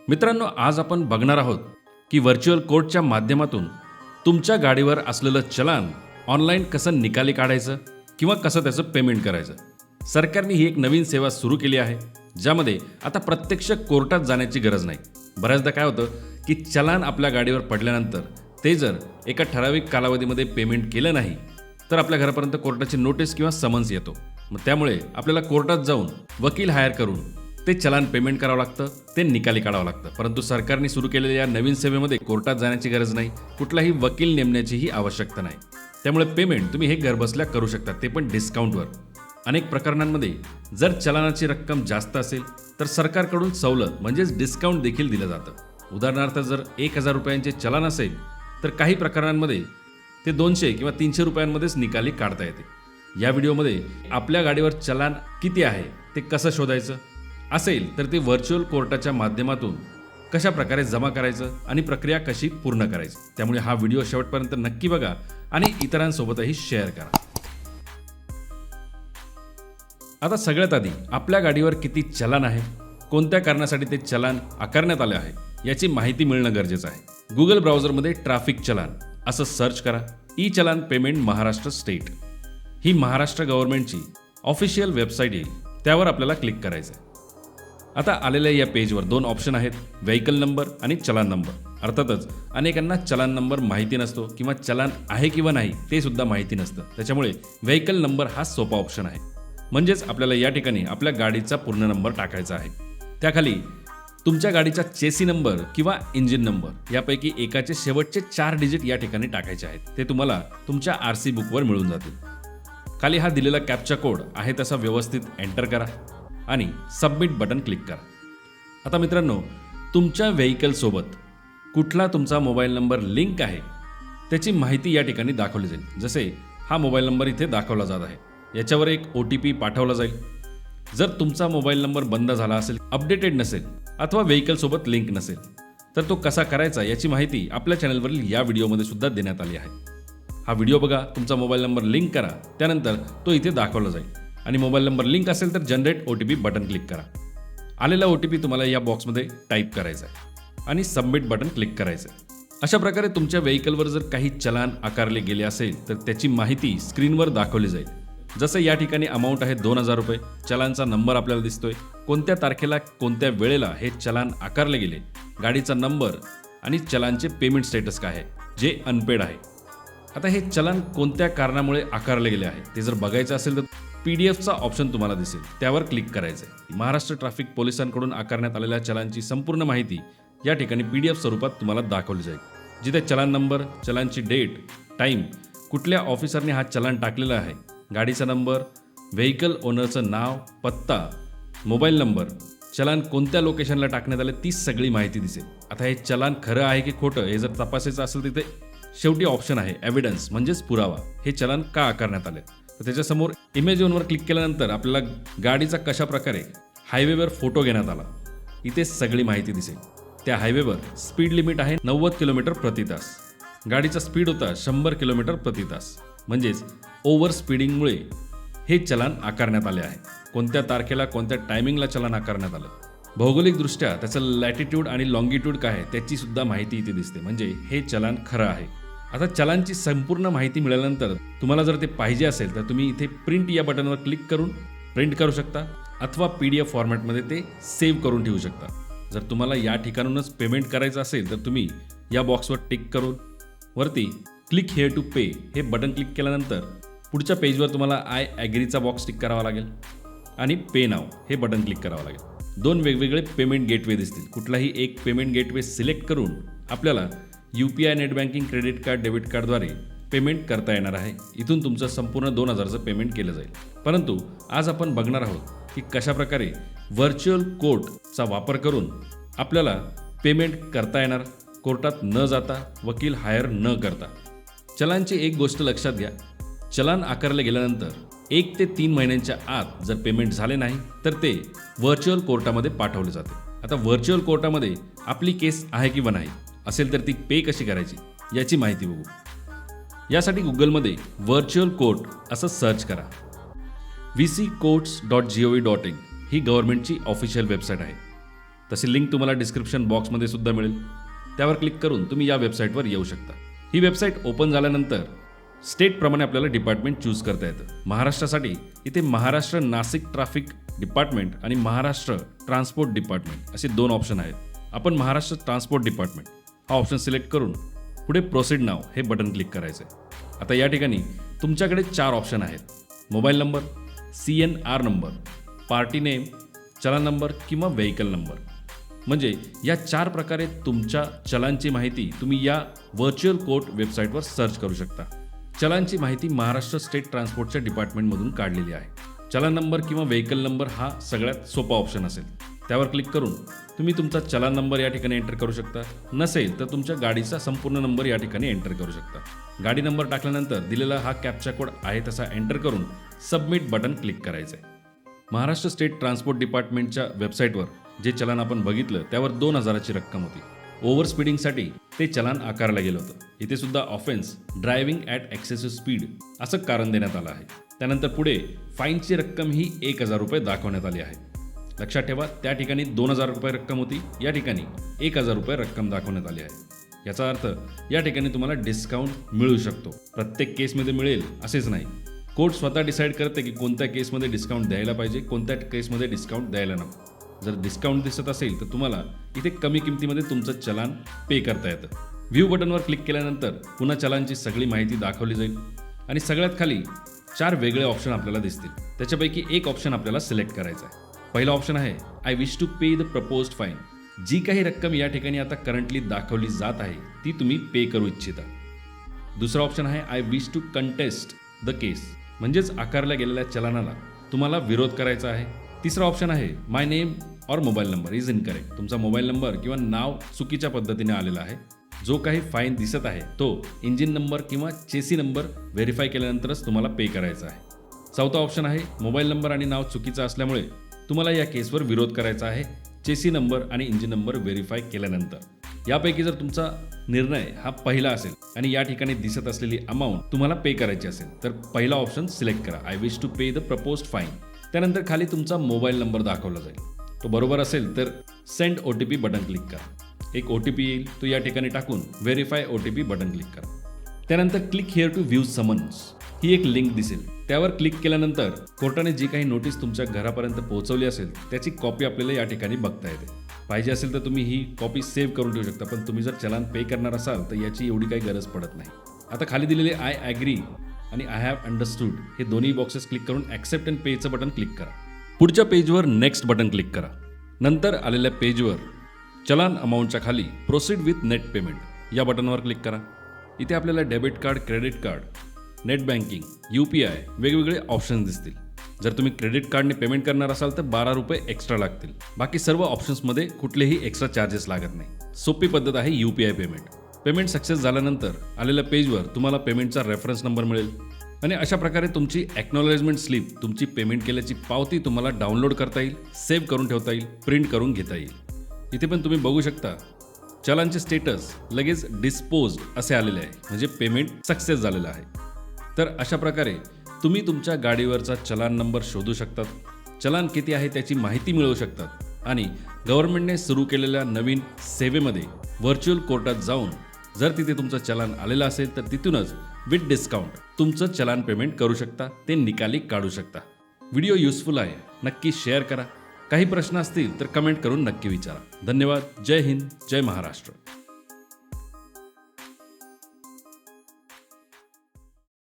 मित्रांनो, आज आपण बघणार आहोत की व्हर्च्युअल कोर्टच्या माध्यमातून तुमच्या गाडीवर असलेलं चलान ऑनलाईन कसं निकाली काढायचं किंवा कसं त्याचं पेमेंट करायचं. सरकारने ही एक नवीन सेवा सुरू केली आहे, ज्यामध्ये आता प्रत्यक्ष कोर्टात जाण्याची गरज नाही. बऱ्याचदा काय होतं की चलान आपल्या गाडीवर पडल्यानंतर ते जर एका ठराविक कालावधीमध्ये पेमेंट केलं नाही तर आपल्या घरापर्यंत कोर्टाची नोटीस किंवा समन्स येतो. मग त्यामुळे आपल्याला कोर्टात जाऊन वकील हायर करून ते चलान पेमेंट करावं लागतं, ते निकाली काढावं लागतं. परंतु सरकारने सुरू केलेल्या या नवीन सेवेमध्ये कोर्टात जाण्याची गरज नाही, कुठलाही वकील नेमण्याचीही आवश्यकता नाही. त्यामुळे पेमेंट तुम्ही हे घरबसल्या करू शकता, ते पण डिस्काउंटवर. अनेक प्रकरणांमध्ये जर चलानाची रक्कम जास्त असेल तर सरकारकडून सवलत म्हणजेच डिस्काउंट देखील दिलं जातं. उदाहरणार्थ जर 1,000 रुपयांचे चलान असेल तर काही प्रकरणांमध्ये ते 200 किंवा 300 रुपयांमध्येच निकाली काढता येते. या व्हिडिओमध्ये आपल्या गाडीवर चलान किती आहे ते कसं शोधायचं असेल तर ते व्हर्च्युअल कोर्टाच्या माध्यमातून कशा प्रकारे जमा करायचं आणि प्रक्रिया कशी पूर्ण करायची. त्यामुळे हा व्हिडिओ शेवटपर्यंत नक्की बघा आणि इतरांसोबतही शेअर करा. आता सगळ्यात आधी आपल्या गाडीवर किती चलान आहे, कोणत्या कारणासाठी ते चलान आकारण्यात आले आहे याची माहिती मिळणं गरजेचं आहे. गुगल ब्राउझरमध्ये ट्रॅफिक चलान असं सर्च करा. ई चलान पेमेंट महाराष्ट्र स्टेट ही महाराष्ट्र गव्हर्नमेंटची ऑफिशियल वेबसाईट येईल, त्यावर आपल्याला क्लिक करायचं आहे. आता आलेल्या या पेजवर 2 ऑप्शन आहेत, व्हेकल नंबर आणि चलान नंबर. अर्थातच अनेकांना चलान नंबर माहिती नसतो किंवा चलान आहे किंवा नाही ते सुद्धा माहिती नसतं. त्याच्यामुळे व्हेकल नंबर हा सोपा ऑप्शन आहे. म्हणजेच आपल्याला या ठिकाणी आपल्या गाडीचा पूर्ण नंबर टाकायचा आहे. त्याखाली तुमच्या गाडीचा चेसी नंबर किंवा इंजिन नंबर यापैकी एकाचे शेवटचे 4 डिजिट या ठिकाणी टाकायचे आहेत. ते तुम्हाला तुमच्या RC बुकवर मिळून जातील. खाली हा दिलेला कॅप्चा कोड आहे तसा व्यवस्थित एंटर करा आणि सबमिट बटन क्लिक करा. आता मित्रांनो, तुमच्या व्हेकलसोबत कुठला तुमचा मोबाईल नंबर लिंक आहे त्याची माहिती या ठिकाणी दाखवली जाईल. जसे हा मोबाईल नंबर इथे दाखवला जात आहे, याच्यावर एक OTP पाठवला जाईल. जर तुमचा मोबाईल नंबर बंद झाला असेल, अपडेटेड नसेल अथवा व्हेकलसोबत लिंक नसेल तर तो कसा करायचा याची माहिती आपल्या चॅनलवरील या व्हिडिओमध्ये सुद्धा देण्यात आली आहे. हा व्हिडिओ बघा, तुमचा मोबाईल नंबर लिंक करा, त्यानंतर तो इथे दाखवला जाईल आणि मोबाईल नंबर लिंक असेल तर जनरेट OTP बटन क्लिक करा. आलेला OTP तुम्हाला या बॉक्समध्ये टाईप करायचा आहे आणि सबमिट बटन क्लिक करायचं आहे. अशा प्रकारे तुमच्या व्हेकलवर जर काही चलान आकारले गेले असेल तर त्याची माहिती स्क्रीनवर दाखवली जाईल. जसं या ठिकाणी अमाऊंट आहे 2,000 रुपये, चलानचा नंबर आपल्याला दिसतोय, कोणत्या तारखेला कोणत्या वेळेला हे चलान आकारले गेले, गाडीचा नंबर आणि चलानचे पेमेंट स्टेटस काय आहे जे अनपेड आहे. आता हे चलान कोणत्या कारणामुळे आकारले गेले आहे ते जर बघायचं असेल तर PDFचा ऑप्शन तुम्हाला दिसेल, त्यावर क्लिक करायचं आहे. महाराष्ट्र ट्रॅफिक पोलिसांकडून आकारण्यात आलेल्या चलानची संपूर्ण माहिती या ठिकाणी PDF स्वरूपात तुम्हाला दाखवली जाईल, जिथे चलान नंबर, चलानची डेट, टाईम, कुठल्या ऑफिसरने हा चलान टाकलेला आहे, गाडीचा नंबर, व्हेकल ओनरचं नाव, पत्ता, मोबाईल नंबर, चलान कोणत्या लोकेशनला टाकण्यात आले ती सगळी माहिती दिसेल. आता हे चलान खरं आहे की खोटं हे जर तपासायचं असेल तिथे शेवटी ऑप्शन आहे एव्हिडन्स म्हणजेच पुरावा. हे चलान का आकारण्यात आले तर त्याच्यासमोर इमेज ऑनवर क्लिक केल्यानंतर आपल्याला गाडीचा कशा प्रकारे हायवेवर फोटो घेण्यात आला इथे सगळी माहिती दिसेल. त्या हायवेवर स्पीड लिमिट आहे 90 किलोमीटर प्रति तास, गाडीचा स्पीड होता 100 किलोमीटर प्रति तास. म्हणजेच ओव्हर स्पीडिंगमुळे हे चलान आकारण्यात आले आहे. कोणत्या तारखेला कोणत्या टायमिंगला चलान आकारण्यात आलं, भौगोलिकदृष्ट्या त्याचं लॅटिट्यूड आणि लॉंगिट्यूड काय आहे त्याची सुद्धा माहिती इथे दिसते. म्हणजे हे चलान खरं आहे. आता चलानची संपूर्ण माहिती मिळाल्यानंतर तुम्हाला जर ते पाहिजे असेल तर तुम्ही इथे प्रिंट या बटनवर क्लिक करून प्रिंट करू शकता अथवा PDF फॉर्मॅटमध्ये ते सेव्ह करून ठेवू शकता. जर तुम्हाला या ठिकाणूनच पेमेंट करायचं असेल तर तुम्ही या बॉक्सवर टिक करून वरती क्लिक हिअर टू पे हे बटन क्लिक केल्यानंतर पुढच्या पेजवर तुम्हाला आय ॲग्रीचा बॉक्स टिक करावा लागेल आणि पे नाव हे बटन क्लिक करावं लागेल. 2 वेगवेगळे पेमेंट गेटवे दिसतील. कुठलाही एक पेमेंट गेटवे सिलेक्ट करून आपल्याला UPI, net banking, credit card, debit कार्डद्वारे पेमेंट करता येणार आहे. इथून तुमचं संपूर्ण 2,000चं पेमेंट केलं जाईल. परंतु आज आपण बघणार आहोत की कशाप्रकारे व्हर्च्युअल कोर्टचा वापर करून आपल्याला पेमेंट करता येणार, कोर्टात न जाता, वकील हायर न करता. चलानची एक गोष्ट लक्षात घ्या, चलान आकारले गेल्यानंतर 1 ते 3 महिन्यांच्या आत जर पेमेंट झाले नाही तर ते व्हर्च्युअल कोर्टामध्ये पाठवले जाते. आता व्हर्च्युअल कोर्टामध्ये आपली केस आहे किंवा नाही असेल तर ती पे कशी करायची याची माहिती बघू. यासाठी गुगलमध्ये व्हर्च्युअल कोर्ट असं सर्च करा. vccourts.gov.in ही गव्हर्नमेंटची ऑफिशियल वेबसाईट आहे. तशी लिंक तुम्हाला डिस्क्रिप्शन बॉक्समध्ये सुद्धा मिळेल. त्यावर क्लिक करून तुम्ही या वेबसाईटवर येऊ शकता. ही वेबसाईट ओपन झाल्यानंतर स्टेटप्रमाणे आपल्याला डिपार्टमेंट चूज करता येतं. महाराष्ट्रासाठी इथे महाराष्ट्र नाशिक ट्रॅफिक डिपार्टमेंट आणि महाराष्ट्र ट्रान्सपोर्ट डिपार्टमेंट असे 2 ऑप्शन आहेत. आपण महाराष्ट्र ट्रान्सपोर्ट डिपार्टमेंट हा ऑप्शन सिलेक्ट करून पुढे प्रोसीड नाव हे बटन क्लिक करायचं आहे. आता या ठिकाणी तुमच्याकडे 4 ऑप्शन आहेत. Mobile number, CNR number, party name, challan number किंवा व्हेकल नंबर. म्हणजे या 4 प्रकारे तुमच्या चलानची माहिती तुम्ही या व्हर्च्युअल कोर्ट वेबसाईटवर सर्च करू शकता. चलानची माहिती महाराष्ट्र स्टेट ट्रान्सपोर्टच्या डिपार्टमेंटमधून काढलेली आहे. चलान नंबर किंवा व्हेकल नंबर हा सगळ्यात सोपा ऑप्शन असेल. त्यावर क्लिक करून तुम्ही तुमचा चलान नंबर या ठिकाणी एंटर करू शकता. नसेल तर तुमच्या गाडीचा संपूर्ण नंबर या ठिकाणी एंटर करू शकता. गाडी नंबर टाकल्यानंतर दिलेला हा कॅप्चा कोड आहे तसा एंटर करून सबमिट बटन क्लिक करायचं आहे. महाराष्ट्र स्टेट ट्रान्सपोर्ट डिपार्टमेंटच्या वेबसाईटवर जे चलान आपण बघितलं त्यावर 2,000ची रक्कम होती. ओव्हर स्पीडिंगसाठी ते चलान आकारलं गेलं होतं. इथे सुद्धा offence driving at excessive speed असं कारण देण्यात आलं आहे. त्यानंतर पुढे फाईनची रक्कम ही 1,000 रुपये दाखवण्यात आली आहे. लक्षात ठेवा, त्या ठिकाणी 2,000 रुपये रक्कम होती, या ठिकाणी 1,000 रुपये रक्कम दाखवण्यात आली आहे. याचा अर्थ या ठिकाणी तुम्हाला डिस्काउंट मिळू शकतो. प्रत्येक केसमध्ये मिळेल असेच नाही. कोर्ट स्वतः डिसाईड करते की कोणत्या केसमध्ये डिस्काउंट द्यायला पाहिजे, कोणत्या केसमध्ये डिस्काउंट द्यायला नको. जर डिस्काउंट दिसत असेल तर तुम्हाला इथे कमी किमतीमध्ये तुमचं चलान पे करता येतं. व्ह्यू बटनवर क्लिक केल्यानंतर पुन्हा चलानची सगळी माहिती दाखवली जाईल आणि सगळ्यात खाली 4 वेगळे ऑप्शन आपल्याला दिसतील. त्याच्यापैकी एक ऑप्शन आपल्याला सिलेक्ट करायचा आहे. पहिला ऑप्शन आहे I wish to pay the proposed fine. जी काही रक्कम या ठिकाणी आता करंटली दाखवली जात आहे ती तुम्ही पे करू इच्छिता. दुसरा ऑप्शन आहे I wish to contest the case. म्हणजेच आकारल्या गेलेल्या चलानाला तुम्हाला विरोध करायचा आहे. तिसरा ऑप्शन आहे माय नेम और मोबाईल नंबर इज इनकरेक्ट. तुमचा मोबाईल नंबर किंवा नाव चुकीच्या पद्धतीने आलेला आहे. जो काही फाईन दिसत आहे तो इंजिन नंबर किंवा चेसी नंबर व्हेरीफाय केल्यानंतरच तुम्हाला पे करायचा आहे. चौथा ऑप्शन आहे मोबाईल नंबर आणि नाव चुकीचं असल्यामुळे तुम्हाला या केसवर विरोध करायचा आहे चेसी नंबर आणि इंजिन नंबर व्हेरीफाय केल्यानंतर. यापैकी जर तुमचा निर्णय हा पहिला असेल आणि या ठिकाणी दिसत असलेली अमाऊंट तुम्हाला पे करायची असेल तर पहिला ऑप्शन सिलेक्ट करा I wish to pay the proposed fine. त्यानंतर खाली तुमचा मोबाईल नंबर दाखवला जाईल. तो बरोबर असेल तर सेंड OTP बटन क्लिक करा. एक OTP येईल, तो या ठिकाणी टाकून व्हेरीफाय OTP बटन क्लिक करा. त्यानंतर click here to view summons ही एक लिंक दिसेल. त्यावर क्लिक केल्यानंतर कोर्टाने जी काही नोटीस तुमच्या घरापर्यंत पोहोचवली असेल त्याची कॉपी आपल्याला या ठिकाणी बघता येते. पाहिजे असेल तर तुम्ही ही कॉपी सेव्ह करून ठेवू शकता, पण तुम्ही जर चलान पे करणार असाल तर याची एवढी काही गरज पडत नाही. आता खाली दिलेले आय ॲग्री आणि आय हॅव अंडरस्टूड हे दोन्ही बॉक्सेस क्लिक करून ॲक्सेप्ट अँड पेचं बटन क्लिक करा. पुढच्या पेजवर नेक्स्ट बटन क्लिक करा. नंतर आलेल्या पेजवर चलान अमाऊंटच्या खाली प्रोसीड विथ नेट पेमेंट या बटनवर क्लिक करा. इथे आपल्याला debit card, credit card, net banking, UPI वेगवेगळे ऑप्शन्स दिसतील. जर तुम्ही क्रेडिट कार्डने पेमेंट करणार असाल तर 12 रुपये एक्स्ट्रा लागतील. बाकी सर्व ऑप्शन्समध्ये कुठलेही एक्स्ट्रा चार्जेस लागत नाही. सोपी पद्धत आहे UPI पेमेंट. पेमेंट सक्सेस झाल्यानंतर आलेल्या पेजवर तुम्हाला पेमेंटचा रेफरन्स नंबर मिळेल आणि अशा प्रकारे तुमची ॲक्नॉलेजमेंट स्लिप, तुमची पेमेंट केल्याची पावती तुम्हाला डाउनलोड करता येईल, सेव्ह करून ठेवता येईल, प्रिंट करून घेता येईल. इथे पण तुम्ही बघू शकता चलानचे स्टेटस लगेच डिस्पोज्ड असे आलेले आहे, म्हणजे पेमेंट सक्सेस झालेलं आहे. तर अशा प्रकारे तुम्ही तुमच्या गाडीवरचा चलान नंबर शोधू शकतात, चलान किती आहे त्याची माहिती मिळवू शकतात आणि गव्हर्नमेंटने सुरू केलेल्या नवीन सेवेमध्ये व्हर्च्युअल कोर्टात जाऊन जर तिथे तुमचं चलान आलेलं असेल तर तिथूनच विथ डिस्काउंट तुमचं चलान पेमेंट करू शकता, ते निकाली काढू शकता. व्हिडिओ युजफुल आहे, नक्की शेअर करा. काही प्रश्न असतील तर कमेंट करून नक्की विचारा. धन्यवाद. जय हिंद, जय महाराष्ट्र.